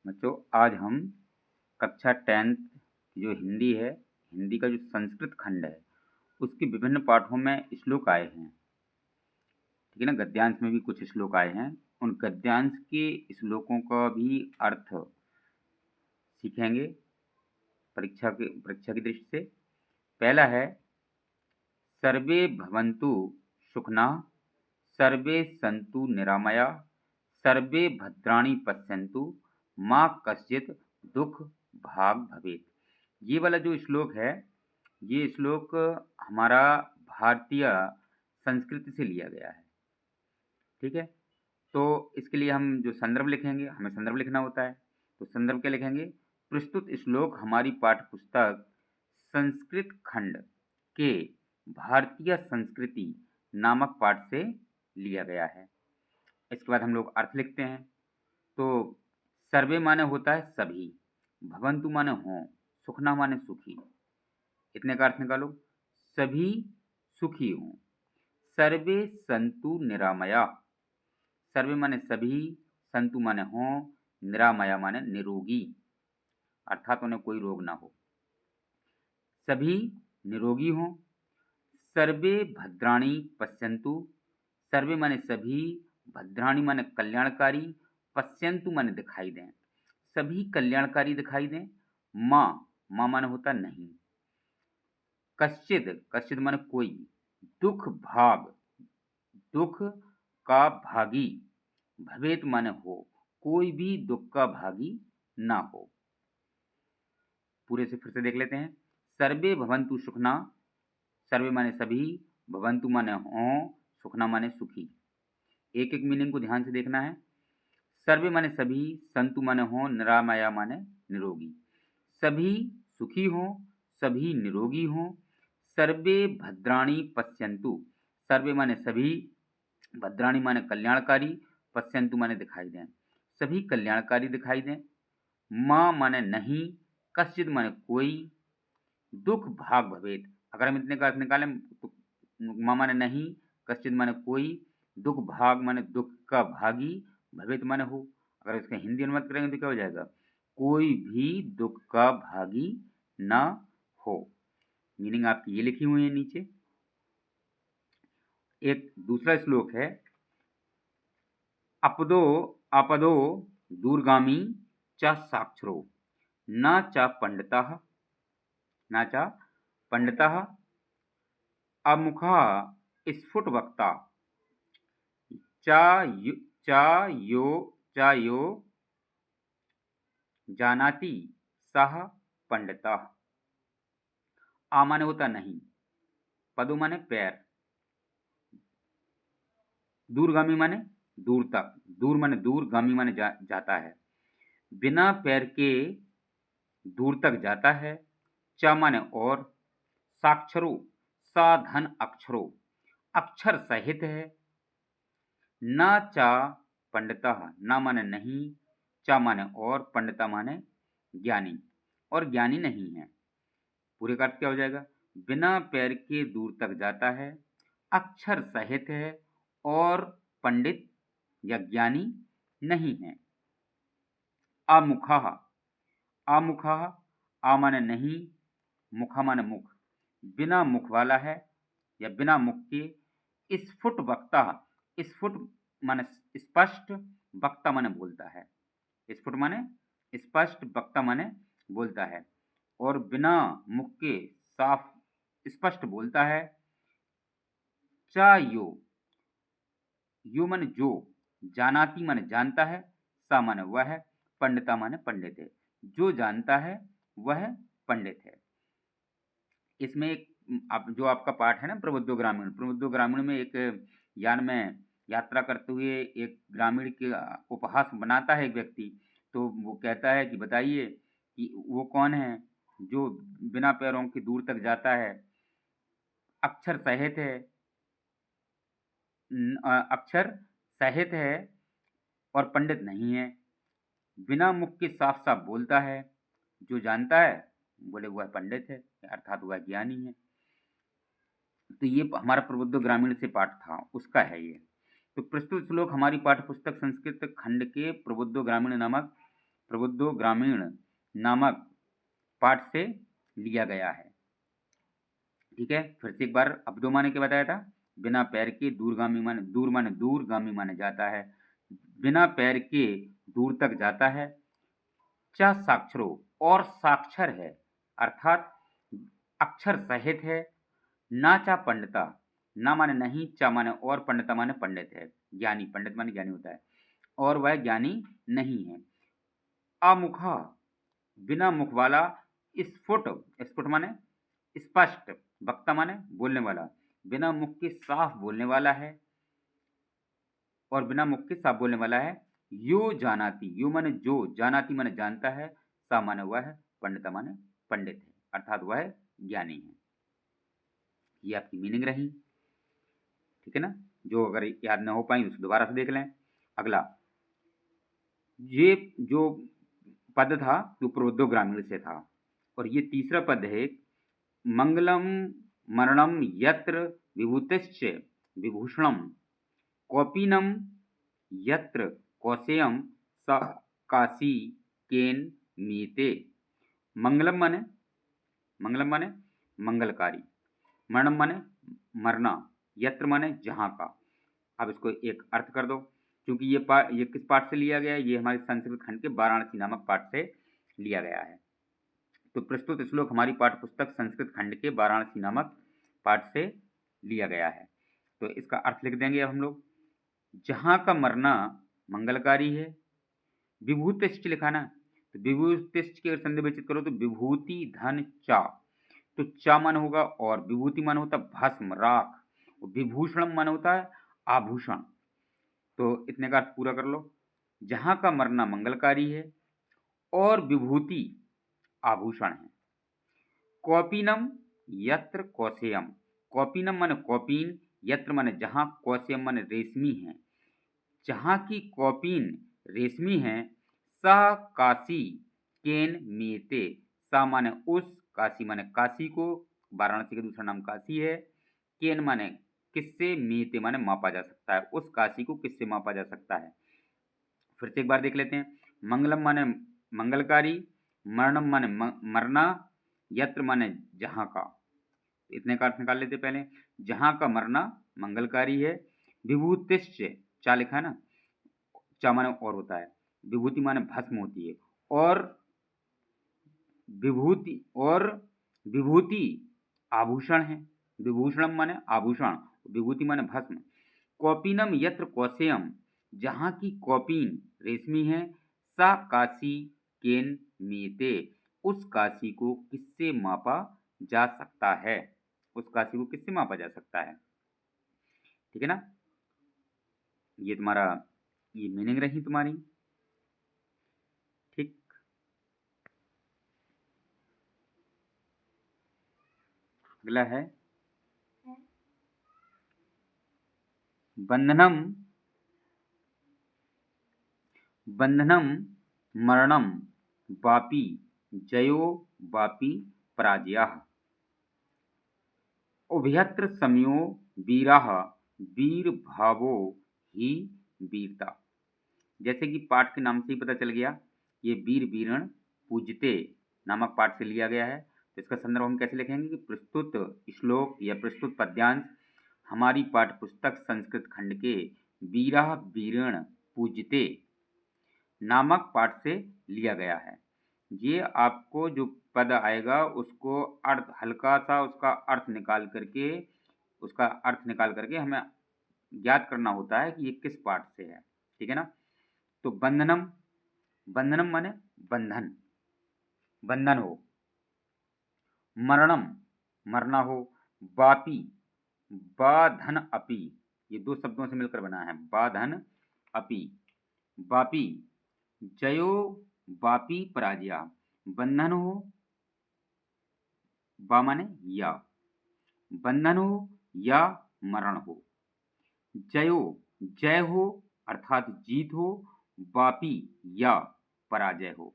बच्चों आज हम कक्षा 10th जो हिंदी है, हिंदी का जो संस्कृत खंड है, उसके विभिन्न पाठों में श्लोक आए हैं। ठीक है ना? गद्यांश में भी कुछ श्लोक आए हैं। उन गद्यांश के श्लोकों का भी अर्थ सीखेंगे परीक्षा की दृष्टि से। पहला है सर्वे भवन्तु सुखिनः, सर्वे सन्तु निरामया, सर्वे भद्राणि पश्यन्तु, माँ कश्चित् दुख भाग भवेत्। ये वाला जो श्लोक है, ये श्लोक हमारा भारतीय संस्कृति से लिया गया है। ठीक है? तो इसके लिए हम जो संदर्भ लिखेंगे, हमें संदर्भ लिखना होता है। तो संदर्भ क्या लिखेंगे? प्रस्तुत श्लोक हमारी पाठ्य पुस्तक संस्कृत खंड के भारतीय संस्कृति नामक पाठ से लिया गया है। इसके बाद हम लोग अर्थ लिखते हैं। तो सर्वे माने होता है सभी, भवन्तु माने हों, सुखना माने सुखी। इतने का अर्थ निकालो। सभी सुखी हों। सर्वे सन्तु निरामया, सर्वे माने सभी, सन्तु माने हों, निरामया माने निरोगी, अर्थात उन्हें कोई रोग ना हो। सभी निरोगी हों। सर्वे भद्राणि पश्यन्तु, सर्वे माने सभी, भद्राणि माने कल्याणकारी, पश्यन्तु माने दिखाई दें, सभी कल्याणकारी दिखाई दें। माँ माने होता नहीं। कश्चिद कश्चिद माने कोई, दुख भाग दुख का भागी, भवेत माने हो, कोई भी दुख का भागी ना हो। पूरे से फिर से देख लेते हैं। सर्वे भवन्तु सुखिनः, सर्वे माने सभी, भवन्तु माने हों, सुखना माने सुखी। एक एक मीनिंग को ध्यान से देखना है। सर्वे माने सभी, सन्तु माने हों, निरामया माने निरोगी। सभी सुखी हों, सभी निरोगी हों। सर्वे भद्राणि पश्यन्तु, सर्वे माने सभी, भद्राणि माने कल्याणकारी, पश्यन्तु माने दिखाई दें, सभी कल्याणकारी दिखाई दें। माँ माने नहीं, कश्चित् माने कोई, दुख भाग भवेत। अगर हम इतने का अर्थ निकालें तो माँ माने नहीं, कश्चित् माने कोई, दुख भाग माने दुख का भागी, भवेत माने हो। अगर इसका हिंदी अनुवाद करेंगे तो क्या हो जाएगा? कोई भी दुख का भागी ना हो। मीनिंग आपकी ये लिखी हुई है नीचे। एक दूसरा श्लोक है आपदो दूरगामी च साक्षरो, न च पंडितः अमुखः स्फुटवक्ता, च यो जानाति सः पंडितः। आ माने होता नहीं, पदो माने पैर, दूरगामी माने दूर तक, दूर माने दूर, गामी माने जाता है, बिना पैर के दूर तक जाता है। च माने और, साक्षरो साधन अक्षरो, अक्षर सहित है। न च पंडितः, न माने नहीं, च माने और, पंडिता माने ज्ञानी, और ज्ञानी नहीं है। पूरे का अर्थ क्या हो जाएगा? बिना पैर के दूर तक जाता है, अक्षर सहित है, और पंडित या ज्ञानी नहीं है। अमुखः, अमुखः, आ माने नहीं, मुखा माने मुख, बिना मुख वाला है या बिना मुख के। स्फुट वक्ता, स्फुट माने स्पष्ट, वक्ता माने बोलता है। स्फुट माने स्पष्ट, वक्ता माने बोलता है, और बिना मुख के साफ स्पष्ट बोलता है। च यो माने जो, जानाति माने जानता है, सा माने वह है, पंडिता माने पंडित है, जो जानता है वह पंडित है। इसमें एक जो आपका पाठ है ना प्रबुद्धो ग्रामीण में एक यान में यात्रा करते हुए एक ग्रामीण के उपहास बनाता है एक व्यक्ति। तो वो कहता है कि बताइए कि वो कौन है जो बिना पैरों के दूर तक जाता है, अक्षर सहित है, अक्षर सहित है और पंडित नहीं है, बिना मुख के साफ साफ बोलता है, जो जानता है बोले वह पंडित है, अर्थात वह ज्ञानी है। तो ये हमारा प्रबुद्ध ग्रामीण से पाठ था, उसका है ये। तो प्रस्तुत श्लोक हमारी पाठ्य पुस्तक संस्कृत खंड के प्रबुद्ध ग्रामीण नामक प्रबुद्धो ग्रामीण नामक पाठ से लिया गया है। ठीक है, फिर से एक बार अब्दो माने के बताया था। बिना पैर के दूरगामी माने दूर माने दूरगामी माने जाता है, बिना पैर के दूर तक जाता है। च साक्षरो और साक्षर है अर्थात अक्षर सहित है। ना चा पंडिता, ना माने नहीं, चा माने और, पंडिता माने पंडित है, ज्ञानी, पंडित माने ज्ञानी होता है, और वह ज्ञानी नहीं है। अमुखा बिना मुख वाला, स्फुट, स्फुट माने स्पष्ट, वक्ता माने बोलने वाला, बिना मुख के साफ बोलने वाला है, और बिना मुख के साफ बोलने वाला है। यो जानाति, यो माने जो, जानाति माने जानता है, सा माने वह है, पंडिता माने पंडित है, अर्थात वह ज्ञानी है। ये आपकी मीनिंग रही। ठीक है ना, जो अगर याद ना हो पाई उसको दोबारा से देख लें। अगला, ये जो पद था वो प्रबुद्धो ग्रामीण से था, और ये तीसरा पद है, मंगलम मरणम यत्र विभूतिश्च विभूषणम कौपीनम यत्र कौशेयम स काशी केन मीते। मंगलम माने मंगलकारी, मरणम माने मरना, यत्र माने जहाँ का। अब इसको एक अर्थ कर दो, क्योंकि ये किस पाठ से लिया गया है? ये हमारे संस्कृत खंड के वाराणसी नामक पाठ से लिया गया है। तो प्रस्तुत श्लोक हमारी पाठ्य पुस्तक संस्कृत खंड के वाराणसी नामक पाठ से लिया गया है। तो इसका अर्थ लिख देंगे अब हम लोग। जहाँ का मरना मंगलकारी है, विभूतिश्च लिखा ना, तो विभूतिश्च की अगर संधि विचित करो तो विभूति धन चा, तो चा मन होगा, और विभूति मन होता है भस्म राख, और विभूषण मन होता है आभूषण। तो इतने का अर्थ पूरा कर लो। जहाँ का मरना मंगलकारी है और विभूति आभूषण है। कौपीनम यत्र कौशेयम, कौपीनम माने कौपीन, यत्र माने जहाँ, कौशेयम माने रेशमी है। जहाँ की कौपीन रेशमी है, सा काशी केन मीते, सा माने उस, काशी माने काशी को, वाराणसी का दूसरा नाम काशी है। केन माने किससे, मीते माने मापा जा सकता है, उस काशी को किससे मापा जा सकता है। फिर से एक बार देख लेते हैं। मंगलम माने मंगलकारी, मरणम माने मरना, यत्र माने जहाँ का। इतने का अर्थ निकाल लेते पहले। जहाँ का मरना मंगलकारी है, विभूतिश्च, चा लिखा है ना, चा माने और होता है, विभूति माने भस्म होती है, और विभूति आभूषण है। विभूषणम माने आभूषण, विभूति माने भस्म। कौपीनम यत्र कौशेयम, जहाँ की कौपीन रेशमी है, सा काशी केन मीते, उस काशी को किससे मापा जा सकता है, उस काशी को किससे मापा जा सकता है। ठीक है ना, ये तुम्हारा ये मीनिंग रही तुम्हारी। ठीक, अगला है बंधनम मरणम वापि जयो वापि पराजयः। उभयत्र समयो वीराः वीर भावो ही वीरता। जैसे कि पाठ के नाम से ही पता चल गया, ये वीर वीरण पूजते नामक पाठ से लिया गया है। तो इसका संदर्भ हम कैसे लिखेंगे कि प्रस्तुत श्लोक या प्रस्तुत पद्यांश हमारी पाठ्य पुस्तक संस्कृत खंड के वीराः वीरण पूजते नामक पाठ से लिया गया है। ये आपको जो पद आएगा उसको अर्थ हल्का सा उसका अर्थ निकाल करके हमें ज्ञात करना होता है कि ये किस पाठ से है। ठीक है ना, तो बंधनम माने बंधन, बंधन हो। मरणम मरना हो। वापी बाधन अपि, ये दो शब्दों से मिलकर बना है, बाधन अपि। वापी जयो वापी पराजया, बंधन हो, बा माने या, बंधन हो या मरण हो। जयो जय हो अर्थात जीत हो, वापी या पराजय हो।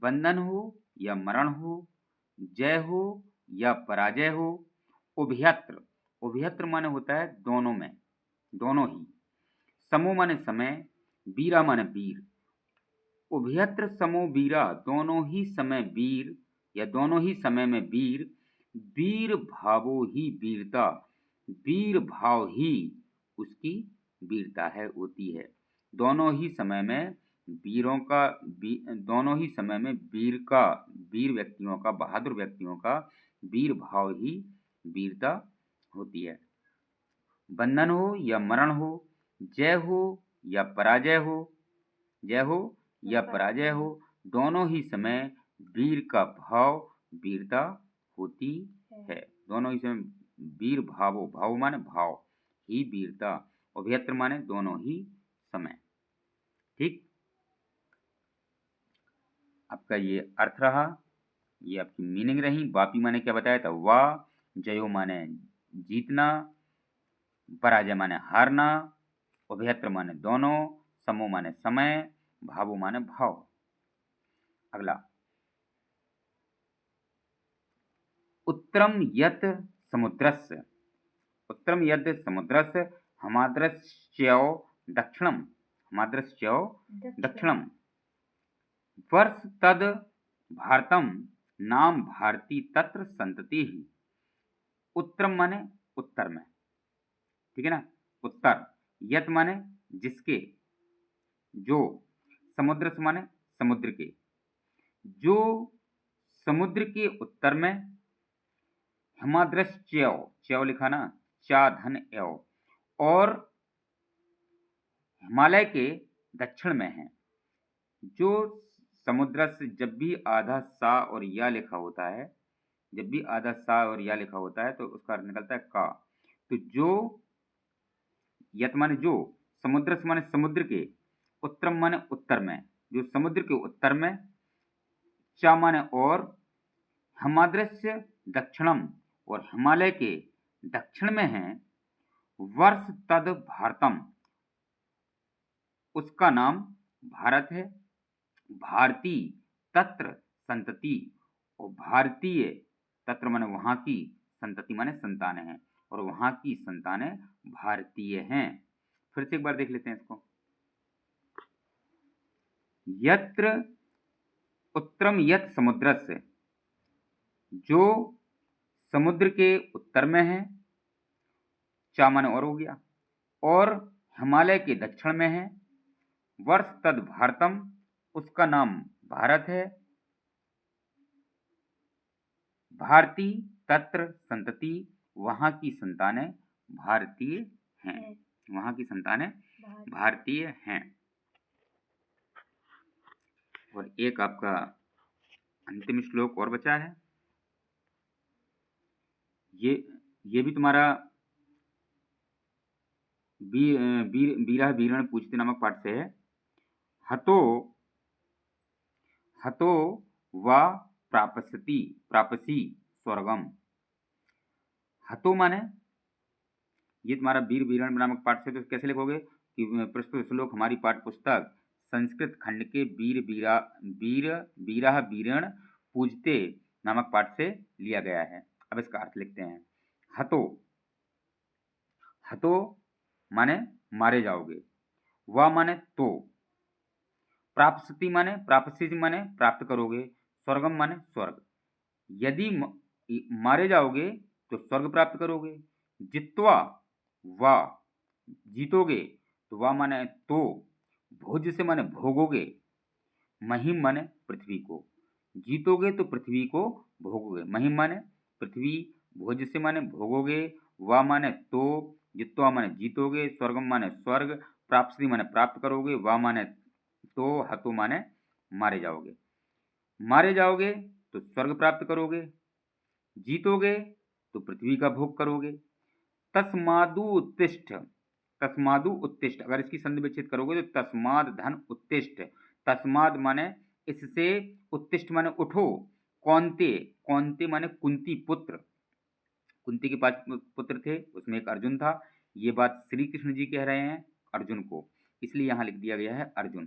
बंधन हो या मरण हो, जय हो या पराजय हो। उभयत्र माने होता है दोनों में, दोनों ही। समो माने समय, वीरा माने वीर, उभयत्र समो वीरा, दोनों ही समय वीर या दोनों ही समय में वीर, वीर भावो ही वीरता, वीर भाव ही उसकी वीरता है होती है। दोनों ही समय में वीरों का दोनों ही समय में वीर व्यक्तियों का, बहादुर व्यक्तियों का वीर भाव ही वीरता होती है। बंधन हो या मरण हो, जय हो या पराजय हो, जय हो या पराजय हो, दोनों ही समय वीर का भाव वीरता होती है। दोनों ही समय वीर भावो, भाव माने भाव, ही वीरता, उभयत्र माने दोनों ही समय। ठीक, आपका ये अर्थ रहा, ये आपकी मीनिंग रही। वापी माने क्या बताया था? वाह। जयो माने जीतना, पराजय माने हारना, उभयत्र माने दोनों, समो माने समय, भावो माने भाव। अगला, उत्तरम यत् समुद्रस्य, उत्तरम यत् समुद्रस्य हमाद्रश्च्यो दक्षिणम, हमाद्रश्च्यो दक्षिणम, वर्ष तद भारतम नाम भारती तत्र संतति ही। उत्तरम माने उत्तर में, ठीक है ना, उत्तर, यत माने जिसके, जो, समुद्र से माने समुद्र के, जो समुद्र के उत्तर में, हिमाद्रश्च्यो, च्यो लिखा ना, चा धन एव, और हिमालय के दक्षिण में है। जो समुद्र से जब भी आधा सा और या लिखा होता है, जब भी आधा सा और या लिखा होता है तो उसका अर्थ निकलता है का। तो जो, यत माने जो, समुद्र से माने समुद्र के, उत्तरम माने उत्तर में, जो समुद्र के उत्तर में, चा माने और, हिमाद्रस्य दक्षिणम, और हिमालय के दक्षिण में है, वर्ष तद भारतम, उसका नाम भारत है, भारती तत्र संतति, और भारतीय, तत्र माने वहां की, संतति माने संतानें हैं, और वहां की संतानें भारतीय हैं। फिर से एक बार देख लेते हैं इसको। यत्र उत्तरम यत् समुद्रस्य, जो समुद्र के उत्तर में है, चा माने और हो गया, और हिमालय के दक्षिण में है, वर्ष तद भारतम, उसका नाम भारत है, भारती तत्र संतति, वहां की संतानें भारतीय हैं, वहां की संतानें भारतीय हैं। और एक आपका अंतिम श्लोक और बचा है, ये भी तुम्हारा वीरा वीरण पूछते नामक पाठ से है। हतो हतो वा प्रापसी स्वर्गम। हतो माने, ये तुम्हारा वीर वीरण नामक पाठ से, तो कैसे लिखोगे कि प्रस्तुत श्लोक हमारी पाठ्य पुस्तक संस्कृत खंड के वीर वीरा वीरण पूजते नामक पाठ से लिया गया है। अब इसका अर्थ लिखते हैं। हतो, हतो माने मारे जाओगे, वा माने तो, प्राप्स्ति माने प्राप्सी माने प्राप्त करोगे, स्वर्गम माने स्वर्ग। यदि मारे जाओगे तो स्वर्ग प्राप्त करोगे। जित्वा, वा जीतोगे, तो वा माने तो, भोज से माने भोगोगे, महिम माने पृथ्वी को, जीतोगे तो पृथ्वी को भोगोगे, महिम माने पृथ्वी, भोज से माने भोगोगे, वा माने तो, जित्वा माने जीतोगे, स्वर्गम माने स्वर्ग, प्राप्ति माने प्राप्त करोगे, वा माने तो, हतो माने मारे जाओगे। मारे जाओगे तो स्वर्ग प्राप्त करोगे, जीतोगे तो पृथ्वी का भोग करोगे। तस्मादु उत्तिष्ठ, तस्मादु उत्तिष्ठ, अगर इसकी संधि विच्छेद करोगे तो तस्माद धन उत्तिष्ठ, तस्माद माने इससे, उत्तिष्ठ माने उठो, कौनते, कौनते माने कुंती पुत्र, कुंती के 5 पुत्र थे, उसमें एक अर्जुन था। ये बात श्री कृष्ण जी कह रहे हैं अर्जुन को, इसलिए यहां लिख दिया गया है अर्जुन,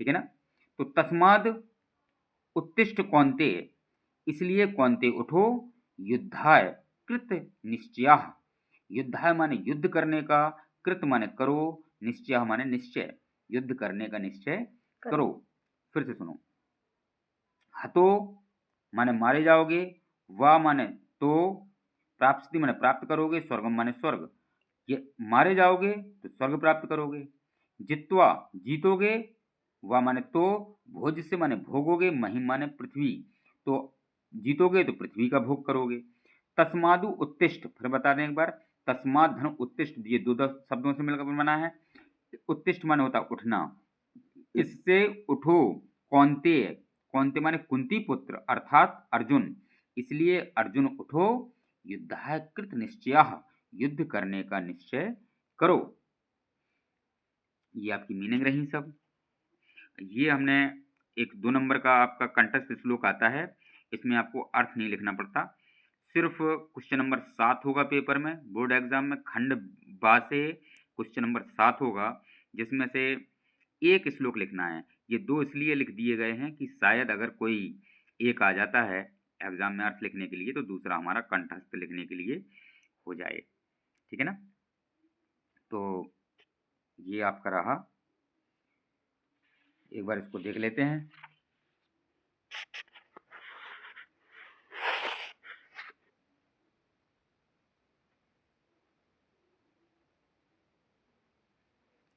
ठीक है ना। तो तस्माद उत्तिष्ठ कौनते, इसलिए कौनते उठो, युद्धाय कृत निश्चय, युद्धाय माने युद्ध करने का, कृत माने करो, निश्चय माने निश्चय, युद्ध करने का निश्चय करो। फिर से सुनो। हतो माने मारे जाओगे, वा माने तो, प्राप्स्ति माने प्राप्त करोगे, स्वर्गम माने स्वर्ग। ये मारे जाओगे तो स्वर्ग प्राप्त करोगे। जित्वा जीतोगे, वा माने तो, भोज से माने भोगोगे, महिम माने पृथ्वी, तो जीतोगे तो पृथ्वी का भोग करोगे। तस्मादु उत्तिष्ठ, फिर बता दें एक बार। तस्माद धन उत्तिष्ठ, ये दो शब्दों से मिलकर बना है। उत्तिष्ठ माने होता उठना, इससे उठो। कौन्तेय, कौन्तेय माने कुंती पुत्र अर्थात अर्जुन, इसलिए अर्जुन उठो। युद्धाय कृत निश्चयः, युद्ध करने का निश्चय करो। ये आपकी मीनिंग रही सब। ये हमने एक 2 नंबर का आपका कंठस्थ श्लोक आता है, इसमें आपको अर्थ नहीं लिखना पड़ता। सिर्फ क्वेश्चन नंबर 7 होगा पेपर में, बोर्ड एग्जाम में, खंड बा से क्वेश्चन नंबर 7 होगा, जिसमें से एक श्लोक लिखना है। ये 2 इसलिए लिख दिए गए हैं कि शायद अगर कोई एक आ जाता है एग्जाम में अर्थ लिखने के लिए, तो दूसरा हमारा कंठस्थ लिखने के लिए हो जाए। ठीक है ना? तो ये आपका रहा, एक बार इसको देख लेते हैं।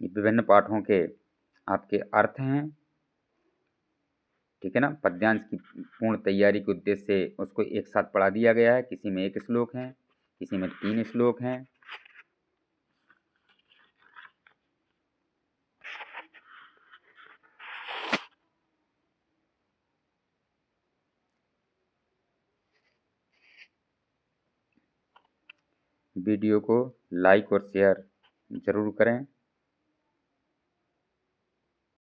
ये विभिन्न पाठों के आपके अर्थ हैं। ठीक है ना? पद्यांश की पूर्ण तैयारी के उद्देश्य से उसको एक साथ पढ़ा दिया गया है। किसी में 1 श्लोक है, किसी में 3 श्लोक हैं। वीडियो को लाइक और शेयर ज़रूर करें।